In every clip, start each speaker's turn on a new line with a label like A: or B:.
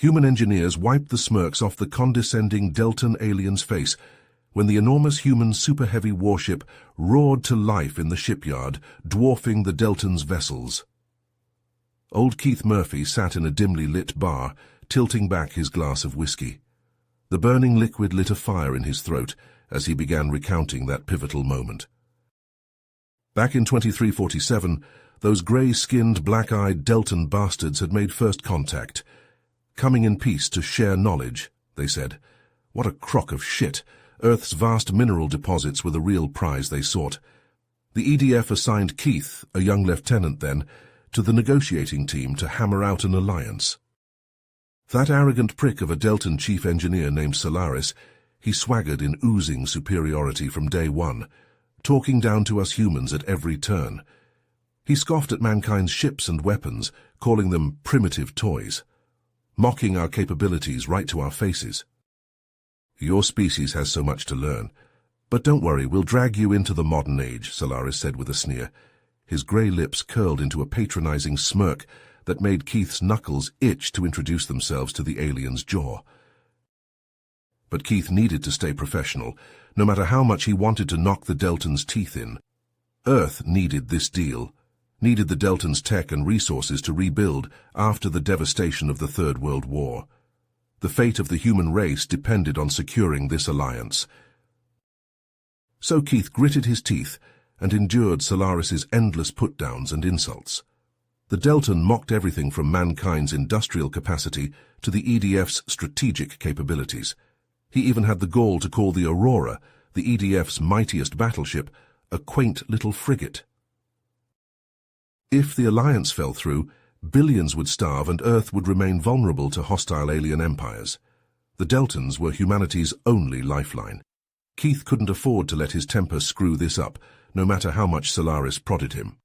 A: Human engineers wiped the smirks off the condescending Deltan alien's face when the enormous human super-heavy warship roared to life in the shipyard, dwarfing the Deltan's vessels. Old Keith Murphy sat in a dimly lit bar, tilting back his glass of whiskey. The burning liquid lit a fire in his throat as he began recounting that pivotal moment. Back in 2347, those grey-skinned, black-eyed Deltan bastards had made first contact. Coming in peace to share knowledge, they said. What a crock of shit! Earth's vast mineral deposits were the real prize they sought. The EDF assigned Keith, a young lieutenant then, to the negotiating team to hammer out an alliance. That arrogant prick of a Deltan chief engineer named Solaris, he swaggered in oozing superiority from day one, talking down to us humans at every turn. He scoffed at mankind's ships and weapons, calling them primitive toys, mocking our capabilities right to our faces. Your species has so much to learn. But don't worry, we'll drag you into the modern age, Solaris said with a sneer. His grey lips curled into a patronizing smirk that made Keith's knuckles itch to introduce themselves to the alien's jaw. But Keith needed to stay professional, no matter how much he wanted to knock the Deltans' teeth in. Earth needed this deal, needed the Deltans' tech and resources to rebuild after the devastation of the Third World War. The fate of the human race depended on securing this alliance. So Keith gritted his teeth and endured Solaris's endless put-downs and insults. The Deltan mocked everything from mankind's industrial capacity to the EDF's strategic capabilities. He even had the gall to call the Aurora, the EDF's mightiest battleship, a quaint little frigate. If the alliance fell through, billions would starve and Earth would remain vulnerable to hostile alien empires. The Deltans were humanity's only lifeline. Keith couldn't afford to let his temper screw this up, no matter how much Solaris prodded him.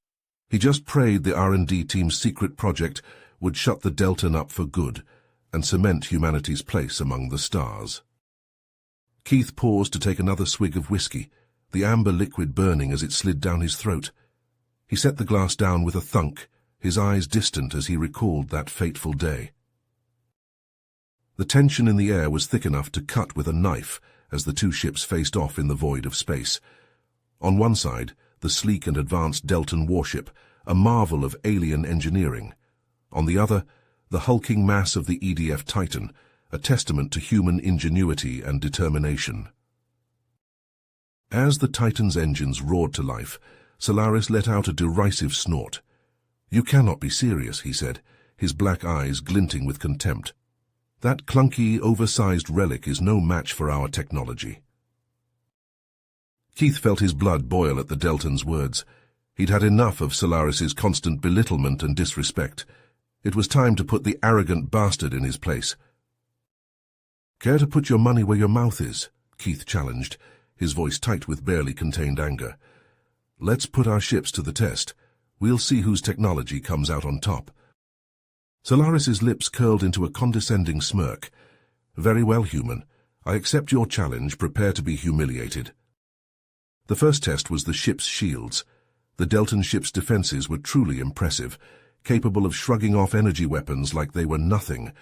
A: He just prayed the R&D team's secret project would shut the Deltan up for good and cement humanity's place among the stars. Keith paused to take another swig of whiskey, the amber liquid burning as it slid down his throat. He set the glass down with a thunk, his eyes distant as he recalled that fateful day. The tension in the air was thick enough to cut with a knife as the two ships faced off in the void of space. On one side, the sleek and advanced Deltan warship, a marvel of alien engineering. On the other, the hulking mass of the EDF Titan, a testament to human ingenuity and determination. As the Titan's engines roared to life, Solaris let out a derisive snort. "You cannot be serious," he said, his black eyes glinting with contempt. "That clunky, oversized relic is no match for our technology." Keith felt his blood boil at the Deltan's words. He'd had enough of Solaris's constant belittlement and disrespect. It was time to put the arrogant bastard in his place. "Care to put your money where your mouth is?" Keith challenged, his voice tight with barely contained anger. "Let's put our ships to the test. We'll see whose technology comes out on top." Solaris's lips curled into a condescending smirk. "Very well, human. I accept your challenge. Prepare to be humiliated." The first test was the ship's shields. The Deltan ship's defenses were truly impressive, capable of shrugging off energy weapons like they were nothing.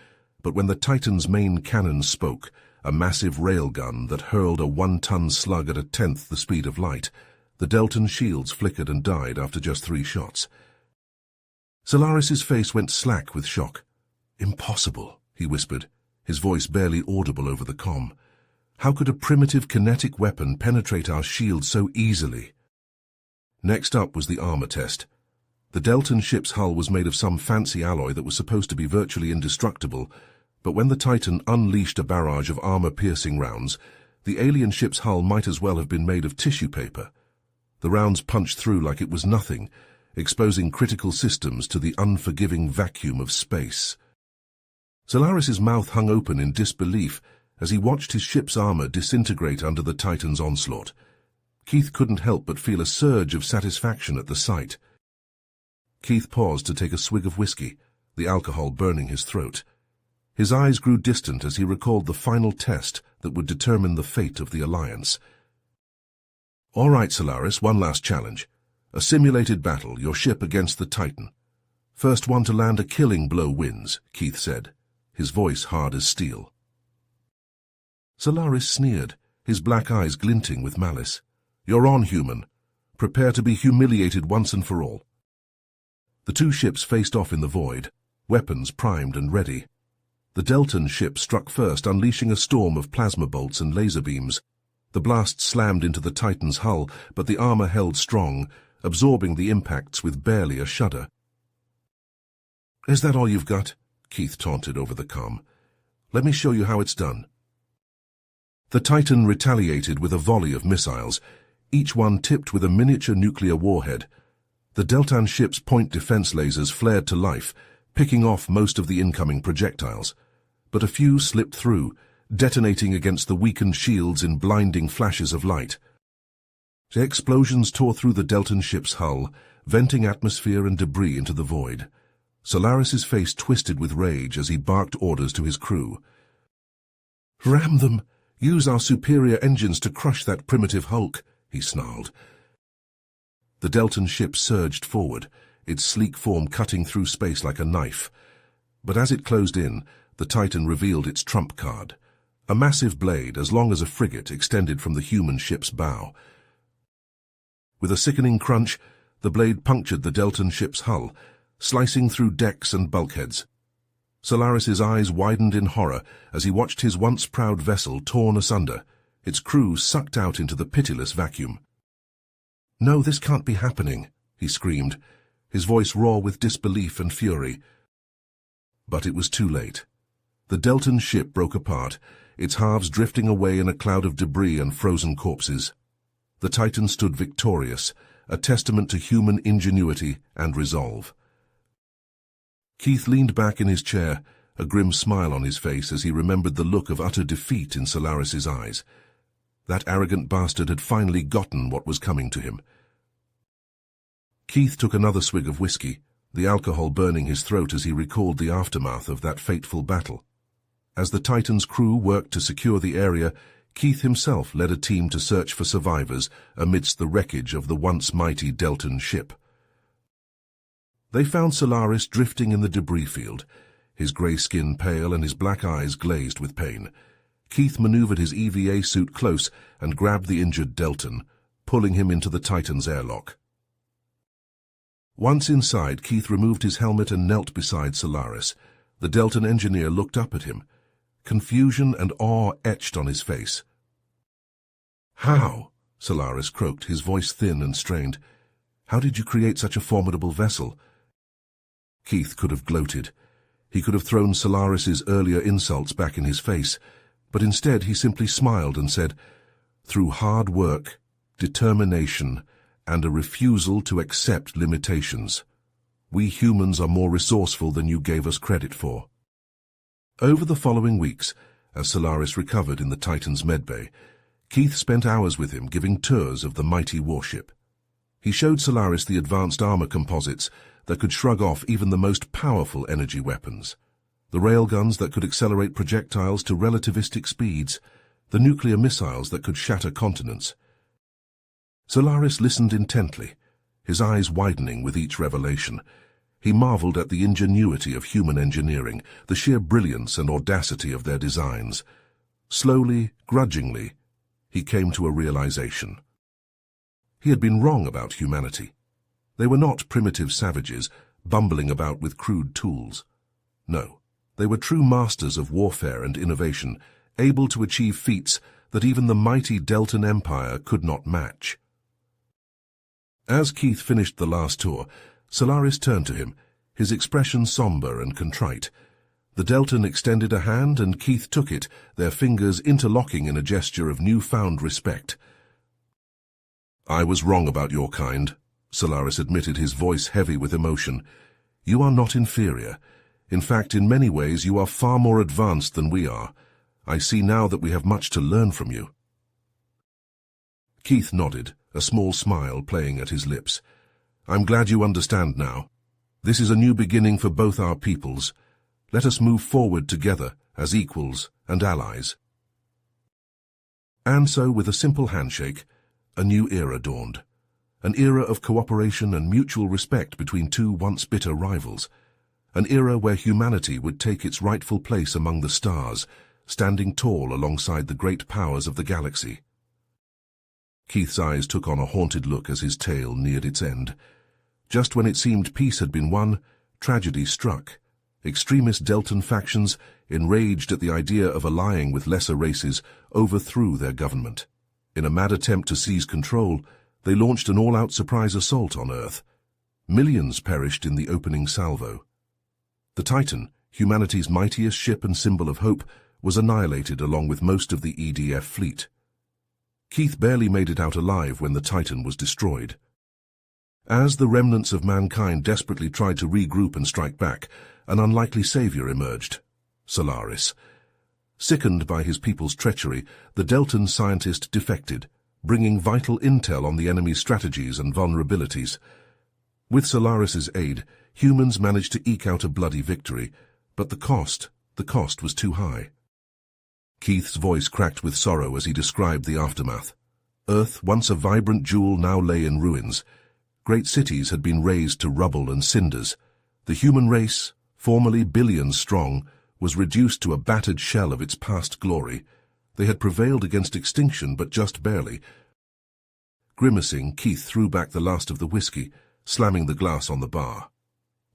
A: But when the Titan's main cannon spoke, a massive railgun that hurled a 1-ton slug at 1/10 the speed of light, the Deltan shields flickered and died after just 3 shots. Solaris's face went slack with shock. "Impossible," he whispered, his voice barely audible over the comm. "How could a primitive kinetic weapon penetrate our shield so easily?" Next up was the armor test. The Deltan ship's hull was made of some fancy alloy that was supposed to be virtually indestructible, but when the Titan unleashed a barrage of armor-piercing rounds, the alien ship's hull might as well have been made of tissue paper. The rounds punched through like it was nothing, exposing critical systems to the unforgiving vacuum of space. Solaris's mouth hung open in disbelief as he watched his ship's armor disintegrate under the Titan's onslaught. Keith couldn't help but feel a surge of satisfaction at the sight. Keith paused to take a swig of whiskey, the alcohol burning his throat. His eyes grew distant as he recalled the final test that would determine the fate of the alliance. "All right, Solaris, one last challenge. A simulated battle, your ship against the Titan. First one to land a killing blow wins," Keith said. his voice hard as steel. Solaris sneered, his black eyes glinting with malice. "You're on, human. Prepare to be humiliated once and for all." The two ships faced off in the void, weapons primed and ready. The Deltan ship struck first, unleashing a storm of plasma bolts and laser beams. The blast slammed into the Titan's hull, but the armor held strong, absorbing the impacts with barely a shudder. "Is that all you've got?" Keith taunted over the comm. "Let me show you how it's done." The Titan retaliated with a volley of missiles, each one tipped with a miniature nuclear warhead. The Deltan ship's point defense lasers flared to life, picking off most of the incoming projectiles. But a few slipped through, detonating against the weakened shields in blinding flashes of light. The explosions tore through the Deltan ship's hull, venting atmosphere and debris into the void. Solaris's face twisted with rage as he barked orders to his crew. "Ram them! Use our superior engines to crush that primitive hulk," he snarled. The Deltan ship surged forward, its sleek form cutting through space like a knife. But as it closed in, the Titan revealed its trump card. A massive blade, as long as a frigate, extended from the human ship's bow. With a sickening crunch, the blade punctured the Deltan ship's hull, slicing through decks and bulkheads. Solaris's eyes widened in horror as he watched his once proud vessel torn asunder, its crew sucked out into the pitiless vacuum. "No, this can't be happening," he screamed, his voice raw with disbelief and fury. But it was too late. The Deltan ship broke apart, its halves drifting away in a cloud of debris and frozen corpses. The Titan stood victorious, a testament to human ingenuity and resolve. Keith leaned back in his chair, a grim smile on his face as he remembered the look of utter defeat in Solaris's eyes. That arrogant bastard had finally gotten what was coming to him. Keith took another swig of whiskey, the alcohol burning his throat as he recalled the aftermath of that fateful battle. As the Titan's crew worked to secure the area, Keith himself led a team to search for survivors amidst the wreckage of the once mighty Deltan ship. They found Solaris drifting in the debris field, his grey skin pale and his black eyes glazed with pain. Keith maneuvered his EVA suit close and grabbed the injured Deltan, pulling him into the Titan's airlock. Once inside, Keith removed his helmet and knelt beside Solaris. The Deltan engineer looked up at him, confusion and awe etched on his face. "How?" Solaris croaked, his voice thin and strained. "How did you create such a formidable vessel?" Keith could have gloated. He could have thrown Solaris's earlier insults back in his face, but instead he simply smiled and said, "Through hard work, determination, and a refusal to accept limitations. We humans are more resourceful than you gave us credit for." Over the following weeks, as Solaris recovered in the Titan's medbay, Keith spent hours with him giving tours of the mighty warship. He showed Solaris the advanced armor composites that could shrug off even the most powerful energy weapons, the railguns that could accelerate projectiles to relativistic speeds, the nuclear missiles that could shatter continents. Solaris listened intently, his eyes widening with each revelation. He marveled at the ingenuity of human engineering, the sheer brilliance and audacity of their designs. Slowly, grudgingly, he came to a realization. He had been wrong about humanity. They were not primitive savages, bumbling about with crude tools. No, they were true masters of warfare and innovation, able to achieve feats that even the mighty Deltan Empire could not match. As Keith finished the last tour, Solaris turned to him, his expression somber and contrite. The Deltan extended a hand and Keith took it, their fingers interlocking in a gesture of newfound respect. "I was wrong about your kind," Solaris admitted, his voice heavy with emotion. "You are not inferior. In fact, in many ways, you are far more advanced than we are. I see now that we have much to learn from you." Keith nodded, a small smile playing at his lips. "I'm glad you understand now. This is a new beginning for both our peoples. Let us move forward together as equals and allies." And so, with a simple handshake, a new era dawned. An era of cooperation and mutual respect between two once bitter rivals. an era where humanity would take its rightful place among the stars, standing tall alongside the great powers of the galaxy. Keith's eyes took on a haunted look as his tale neared its end. Just when it seemed peace had been won, tragedy struck. Extremist Deltan factions, enraged at the idea of allying with lesser races, overthrew their government. In a mad attempt to seize control, they launched an all-out surprise assault on Earth. Millions perished in the opening salvo. The Titan, humanity's mightiest ship and symbol of hope, was annihilated along with most of the EDF fleet. Keith barely made it out alive when the Titan was destroyed. As the remnants of mankind desperately tried to regroup and strike back, an unlikely savior emerged, Solaris. Sickened by his people's treachery, the Deltan scientist defected, bringing vital intel on the enemy's strategies and vulnerabilities. With Solaris's aid, humans managed to eke out a bloody victory, but the cost was too high. Keith's voice cracked with sorrow as he described the aftermath. Earth, once a vibrant jewel, now lay in ruins. Great cities had been razed to rubble and cinders. The human race, formerly billions strong, was reduced to a battered shell of its past glory. They had prevailed against extinction, but just barely. Grimacing, Keith threw back the last of the whiskey, slamming the glass on the bar.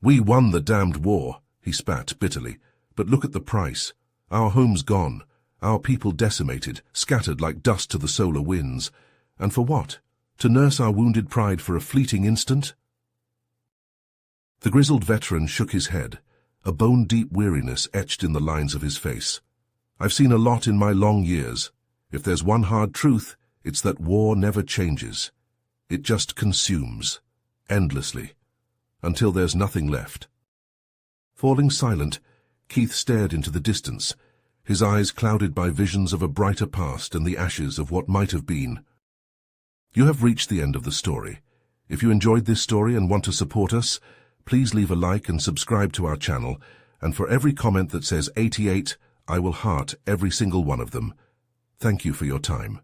A: "We won the damned war," he spat bitterly. "But look at the price. Our homes gone, our people decimated, scattered like dust to the solar winds. And for what? To nurse our wounded pride for a fleeting instant?" The grizzled veteran shook his head, a bone-deep weariness etched in the lines of his face. "I've seen a lot in my long years. If there's one hard truth, it's that war never changes. It just consumes, endlessly, until there's nothing left." Falling silent, Keith stared into the distance, his eyes clouded by visions of a brighter past and the ashes of what might have been. You have reached the end of the story. If you enjoyed this story and want to support us, please leave a like and subscribe to our channel, and for every comment that says 88, I will heart every single one of them. Thank you for your time.